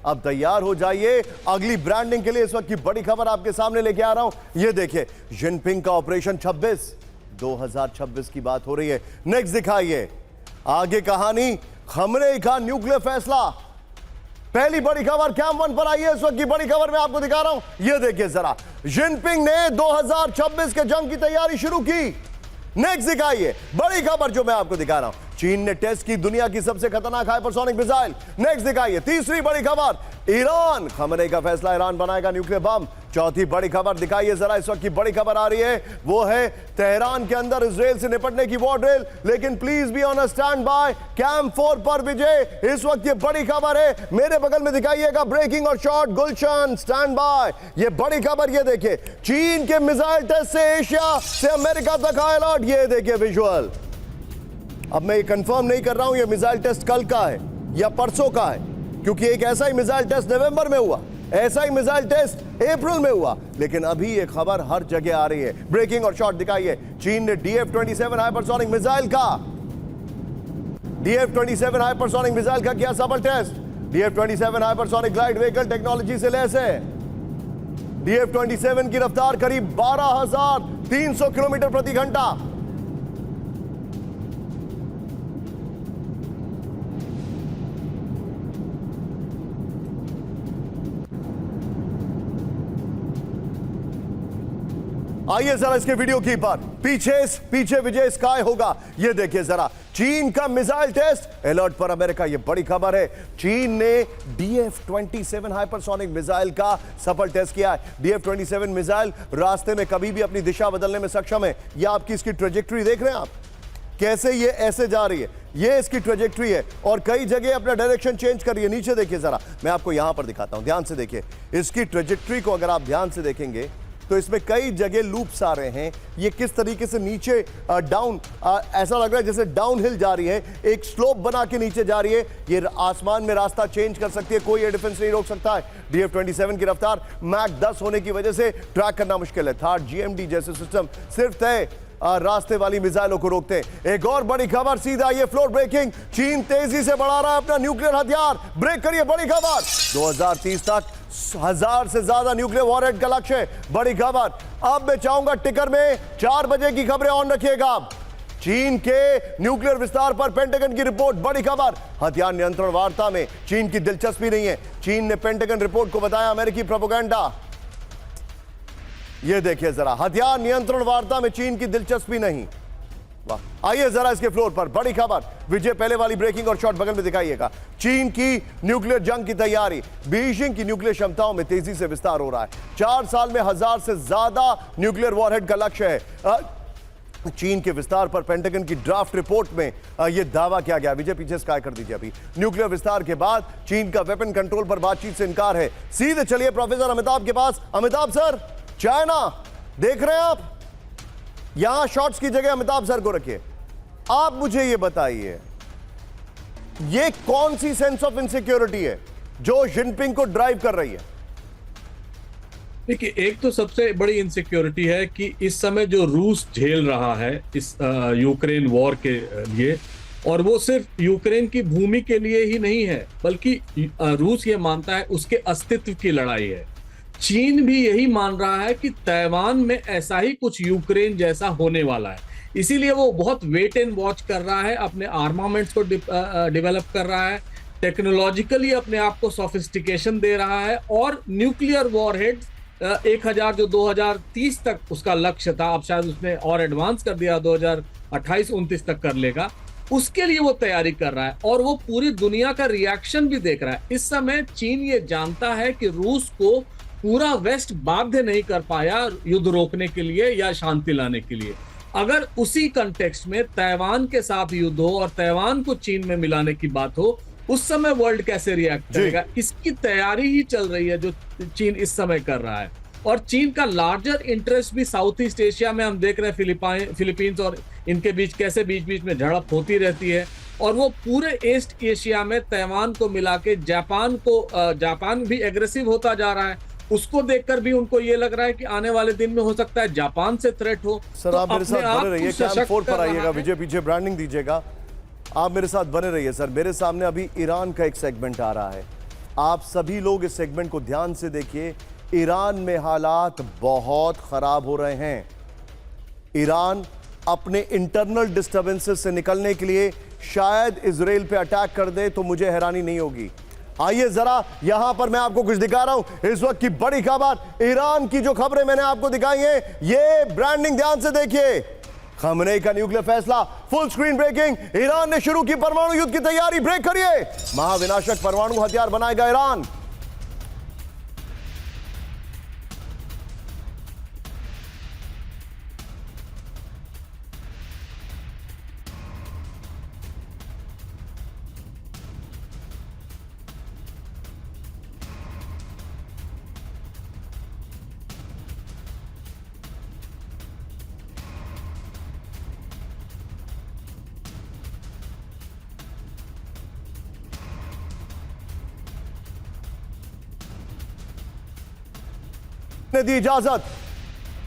अब तैयार हो जाइए अगली ब्रांडिंग के लिए। इस वक्त की बड़ी खबर आपके सामने लेके आ रहा हूं। ये देखिए, जिनपिंग का ऑपरेशन 2026 की बात हो रही है। नेक्स्ट दिखाइए आगे कहानी, खमनेई का न्यूक्लियर फैसला। पहली बड़ी खबर कैम 1 पर आई है। इस वक्त की बड़ी खबर मैं आपको दिखा रहा हूं। यह देखिए जरा, जिनपिंग ने 2026 के जंग की तैयारी शुरू की। नेक्स्ट दिखाइए बड़ी खबर जो मैं आपको दिखा रहा हूं, चीन ने टेस्ट की दुनिया की सबसे खतरनाक हाइपरसोनिक मिसाइल। नेक्स्ट दिखाइए तीसरी बड़ी खबर, ईरान, खमनेई का फैसला, ईरान बनाएगा न्यूक्लियर बम। चौथी बड़ी खबर दिखाइए जरा, इस वक्त की बड़ी खबर आ रही है, वो है तेहरान के अंदर इजराइल से निपटने की वॉर ड्रिल। लेकिन please be on a stand by, cam 4 पर विजय। इस वक्त ये बड़ी खबर है, मेरे बगल में दिखाइएगा ब्रेकिंग और शॉर्ट, गुलशन स्टैंड बाय। ये बड़ी खबर, ये देखिए, चीन के मिसाइल टेस्ट से एशिया से अमेरिका तक हाई अलर्ट। ये देखिए विजुअल। अब मैं ये कंफर्म नहीं कर रहा हूं ये मिसाइल टेस्ट कल का है या परसों का है, क्योंकि एक ऐसा ही मिसाइल टेस्ट नवंबर में हुआ, ऐसा ही मिसाइल टेस्ट अप्रैल में हुआ, लेकिन अभी ये खबर हर जगह आ रही है। ब्रेकिंग और शॉर्ट दिखाइए, चीन ने DF-27 हाइपरसोनिक मिसाइल का किया सफल test. DF-27 hypersonic glide vehicle technology से लैस है। DF-27 की रफ्तार करीब 12,300 किलोमीटर प्रति घंटा। आइए जरा इसके वीडियो की पर, पीछे विजय स्काई होगा। ये देखिए जरा, चीन का मिसाइल टेस्ट, अलर्ट पर अमेरिका। ये बड़ी खबर है, चीन ने DF-27 हाइपरसोनिक मिसाइल का सफल टेस्ट किया है। DF-27 मिसाइल रास्ते में कभी भी अपनी दिशा बदलने में सक्षम है। ये आपकी इसकी ट्रेजेक्ट्री देख रहे हैं आप, कैसे ये ऐसे जा रही है, ये इसकी ट्रेजेक्ट्री है, और कई जगह अपना डायरेक्शन चेंज कर रही है। नीचे देखिए जरा, मैं आपको यहां पर दिखाता हूं, ध्यान से देखिए इसकी ट्रेजेक्ट्री को। अगर आप ध्यान से देखेंगे तो इसमें कई जगह लूप्स आ रहे हैं। ये किस तरीके से नीचे डाउन, ऐसा लग रहा है जैसे डाउन हिल जा रही है, एक स्लोप बना के नीचे जा रही है। ये आसमान में रास्ता चेंज कर सकती है, कोई एयर डिफेंस नहीं रोक सकता है। DF-27 की रफ्तार मैक 10 होने की वजह से ट्रैक करना मुश्किल है। THAAD, GMD जैसे सिस्टम सिर्फ तय रास्ते वाली मिसाइलों को रोकते हैं। एक और बड़ी खबर, सीधा ये फ्लोर ब्रेकिंग, चीन तेजी से बढ़ा रहा है अपना न्यूक्लियर हथियार। ब्रेक करिए, बड़ी खबर, 2030 तक 1000 से ज्यादा न्यूक्लियर वॉरहेड का लक्ष्य है। बड़ी खबर, अब मैं चाहूंगा टिकर में 4 बजे की खबरें ऑन रखिएगा। चीन के न्यूक्लियर विस्तार पर पेंटागन की रिपोर्ट। बड़ी खबर, हथियार नियंत्रण वार्ता में चीन की दिलचस्पी नहीं है। चीन ने पेंटागन रिपोर्ट को बताया अमेरिकी प्रोपेगेंडा। ये देखिए जरा, हथियार नियंत्रण वार्ता में चीन की दिलचस्पी नहीं। वाह, आइए जरा इसके फ्लोर पर बड़ी खबर, विजय पहले वाली ब्रेकिंग और शॉट बगल में दिखाइएगा। चीन की न्यूक्लियर जंग की तैयारी, बीजिंग की न्यूक्लियर क्षमताओं में तेजी से विस्तार हो रहा है। 4 साल में 1000 से ज्यादा न्यूक्लियर वॉरहेड का लक्ष्य है। चीन के विस्तार पर पेंटागन की ड्राफ्ट रिपोर्ट में यह दावा किया गया। विजय पीछे स्काई कर दीजिए। अभी न्यूक्लियर विस्तार के बाद चीन का वेपन कंट्रोल पर बातचीत से इनकार है। सीधे चलिए प्रोफेसर अमिताभ के पास। अमिताभ सर, चाइना देख रहे हैं आप, यहां शॉट्स की जगह अमिताभ सर को रखिए। आप मुझे यह बताइए, यह कौन सी सेंस ऑफ इनसिक्योरिटी है जो जिनपिंग को ड्राइव कर रही है? देखिए, एक तो सबसे बड़ी इनसिक्योरिटी है कि इस समय जो रूस झेल रहा है इस यूक्रेन वॉर के लिए, और वो सिर्फ यूक्रेन की भूमि के लिए ही नहीं है, बल्कि रूस ये मानता है उसके अस्तित्व की लड़ाई है। चीन भी यही मान रहा है कि ताइवान में ऐसा ही कुछ यूक्रेन जैसा होने वाला है, इसीलिए वो बहुत वेट एंड वॉच कर रहा है, अपने आर्मामेंट्स को डेवलप कर रहा है, टेक्नोलॉजिकली अपने आप को सोफिस्टिकेशन दे रहा है, और न्यूक्लियर वॉरहेड 1000 जो 2030 तक उसका लक्ष्य था, अब शायद उसने और एडवांस कर दिया, 2028-29 तक कर लेगा, उसके लिए वो तैयारी कर रहा है। और वो पूरी दुनिया का रिएक्शन भी देख रहा है। इस समय चीन ये जानता है कि रूस को पूरा वेस्ट बाध्य नहीं कर पाया युद्ध रोकने के लिए या शांति लाने के लिए। अगर उसी कंटेक्स्ट में ताइवान के साथ युद्ध हो और ताइवान को चीन में मिलाने की बात हो, उस समय वर्ल्ड कैसे रिएक्ट करेगा, इसकी तैयारी ही चल रही है जो चीन इस समय कर रहा है। और चीन का लार्जर इंटरेस्ट भी साउथ ईस्ट एशिया में, हम देख रहे हैं फिलीपींस और इनके बीच कैसे बीच बीच में झड़प होती रहती है, और वो पूरे ईस्ट एशिया में ताइवान को मिला के जापान भी एग्रेसिव होता जा रहा है। उसको देखकर भी उनको ये लग रहा है कि आने वाले दिन में हो सकता है जापान से थ्रेट हो। सर, आप मेरे साथ बने रहिए, कैम 4 पर आइएगा, विजय पीछे ब्रांडिंग दीजिएगा। आप मेरे साथ बने रहिए सर। मेरे सामने अभी ईरान का एक सेगमेंट आ रहा है। आप सभी लोग इस सेगमेंट को ध्यान से देखिए। ईरान में हालात बहुत खराब हो रहे हैं। ईरान अपने इंटरनल डिस्टर्बेंसेस से निकलने के लिए शायद इजराइल पे अटैक कर दे तो मुझे हैरानी नहीं होगी। आइए जरा यहां पर मैं आपको कुछ दिखा रहा हूं। इस वक्त की बड़ी खबर, ईरान की जो खबरें मैंने आपको दिखाई हैं, ये ब्रांडिंग ध्यान से देखिए। खमेनेई का न्यूक्लियर फैसला, फुल स्क्रीन ब्रेकिंग। ईरान ने शुरू की परमाणु युद्ध की तैयारी, ब्रेक करिए। महाविनाशक परमाणु हथियार बनाएगा ईरान। ने दी इजाजत,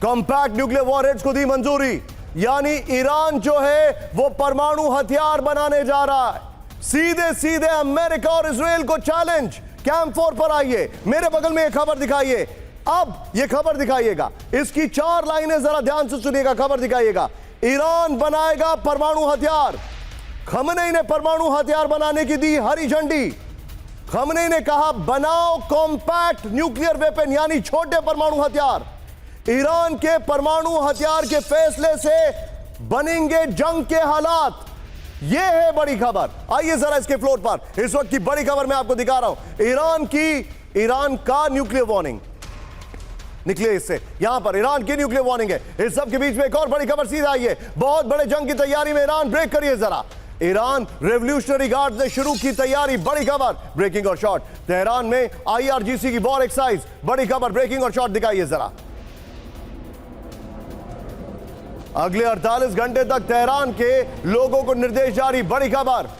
कॉम्पैक्ट न्यूक्लियर वॉरहेड्स को दी मंजूरी, यानी ईरान जो है वो परमाणु हथियार बनाने जा रहा है। सीधे सीधे अमेरिका और इजराइल को चैलेंज। कैंप 4 पर आइए, मेरे बगल में ये खबर दिखाइए। अब ये खबर दिखाइएगा, इसकी 4 लाइनें जरा ध्यान से सुनिएगा, खबर दिखाइएगा। ईरान बनाएगा परमाणु हथियार। खमेनेई ने परमाणु हथियार बनाने की दी हरी झंडी। खमेनेई ने कहा बनाओ कॉम्पैक्ट न्यूक्लियर वेपन, यानी छोटे परमाणु हथियार। ईरान के परमाणु हथियार के फैसले से बनेंगे जंग के हालात। यह है बड़ी खबर। आइए जरा इसके फ्लोर पर इस वक्त की बड़ी खबर मैं आपको दिखा रहा हूं। ईरान का न्यूक्लियर वार्निंग निकले इससे, यहां पर ईरान की न्यूक्लियर वार्निंग है। इस सब के बीच में एक और बड़ी खबर सीधा आई है। बहुत बड़े जंग की तैयारी में ईरान, ब्रेक करिए जरा। ईरान रेवोल्यूशनरी गार्ड ने शुरू की तैयारी, बड़ी खबर, ब्रेकिंग और शॉट। तेहरान में IRGC की वॉर एक्सरसाइज, बड़ी खबर, ब्रेकिंग और शॉट दिखाइए जरा। अगले 48 घंटे तक तेहरान के लोगों को निर्देश जारी, बड़ी खबर।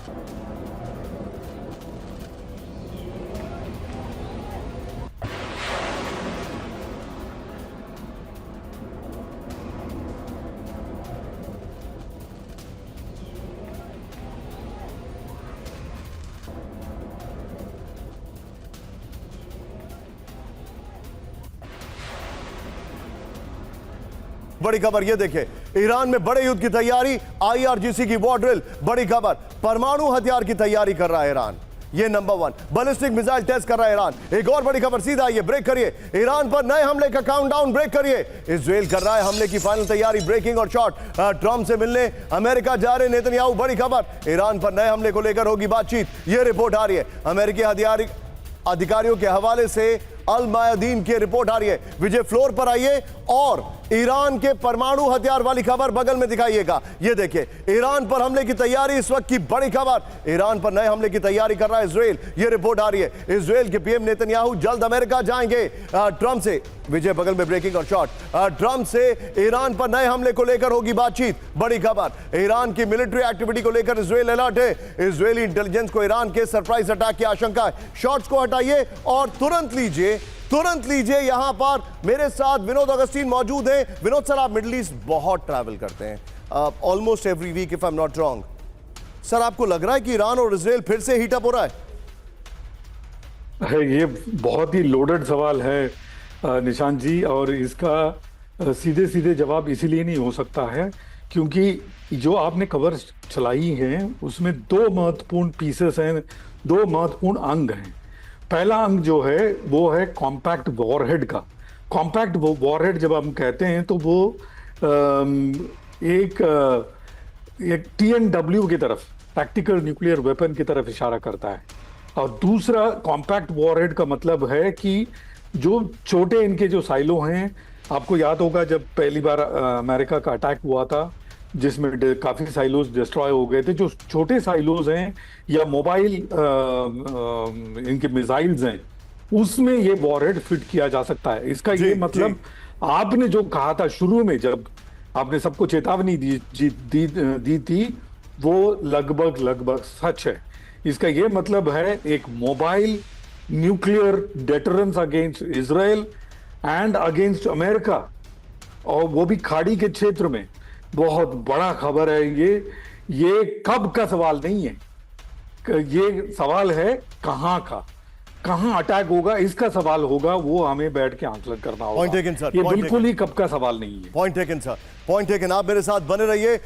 बड़ी खबर ये देखें, ईरान में बड़े युद्ध की तैयारी, IRGC की वॉर ड्रिल, बड़ी खबर। परमाणु हथियार की तैयारी कर रहा है ईरान, ये नंबर 1। बैलिस्टिक मिसाइल टेस्ट कर रहा है ईरान। एक और बड़ी खबर सीधा आइए, ब्रेक करिए। ईरान पर नए हमले का काउंटडाउन, ब्रेक करिए। इजराइल कर रहा है हमले की फाइनल तैयारी, ब्रेकिंग और शॉट। ट्रंप से मिलने अमेरिका जा रहे नेतन्याहू, बड़ी खबर। ईरान पर नए हमले को लेकर होगी बातचीत, ये रिपोर्ट आ रही है। अमेरिकी अधिकारियों के हवाले से अल मायादीन की रिपोर्ट आ रही है। विजय फ्लोर पर आइए और ईरान के परमाणु हथियार वाली खबर बगल में दिखाइएगा। ये देखिए, ईरान पर हमले की तैयारी, इस वक्त की बड़ी खबर। ईरान पर नए हमले की तैयारी कर रहा है इजराइल, ये रिपोर्ट आ रही है। इजराइल के PM नेतन्याहू जल्द अमेरिका जाएंगे। ट्रंप से, विजय बगल में ब्रेकिंग और शॉट। ट्रंप से ईरान पर नए हमले को लेकर होगी बातचीत, बड़ी खबर। ईरान की मिलिट्री एक्टिविटी को लेकर इजराइल अलर्ट है। इजरायली इंटेलिजेंस को ईरान के सरप्राइज अटैक की आशंका है। शॉट्स को हटाइए और तुरंत लीजिए यहां पर मेरे साथ विनोद अगस्तीन मौजूद हैं। विनोद सर, आप मिडिल ईस्ट बहुत ट्रैवल करते हैं, almost every week if I am not wrong. Sir, आपको लग रहा है कि ईरान और इजराइल फिर से हीट अप हो रहा है? ये बहुत ही लोडेड सवाल है निशांत जी, और इसका सीधे सीधे जवाब इसीलिए नहीं हो सकता है क्योंकि जो आपने खबर चलाई है उसमें 2 महत्वपूर्ण पीसेस हैं, 2 महत्वपूर्ण अंग हैं। पहला अंग जो है वो है कॉम्पैक्ट वॉरहेड का। कॉम्पैक्ट वॉरहेड जब हम कहते हैं तो वो एक TNW की तरफ, टैक्टिकल न्यूक्लियर वेपन की तरफ इशारा करता है। और दूसरा कॉम्पैक्ट वॉरहेड का मतलब है कि जो छोटे इनके जो साइलो हैं, आपको याद होगा जब पहली बार अमेरिका का अटैक हुआ था जिसमें काफी साइलोज डिस्ट्रॉय हो गए थे, जो छोटे साइलोज हैं या मोबाइल इनके मिसाइल्स हैं, उसमें ये वॉरहेड फिट किया जा सकता है। इसका ये मतलब आपने जो कहा था शुरू में जब आपने सबको चेतावनी दी थी, वो लगभग सच है। इसका ये मतलब है एक mobile nuclear deterrence against Israel and against America, और वो भी खाड़ी के क्षेत्र में। बहुत बड़ा खबर है ये कब का सवाल नहीं है, ये सवाल है कहां का। कहां अटैक होगा इसका सवाल होगा, वो हमें बैठ के आंकलन करना Point taken, होगा। sir. ये Point बिल्कुल ही कब का सवाल नहीं है। Point taken sir, point taken. आप मेरे साथ बने रहिए।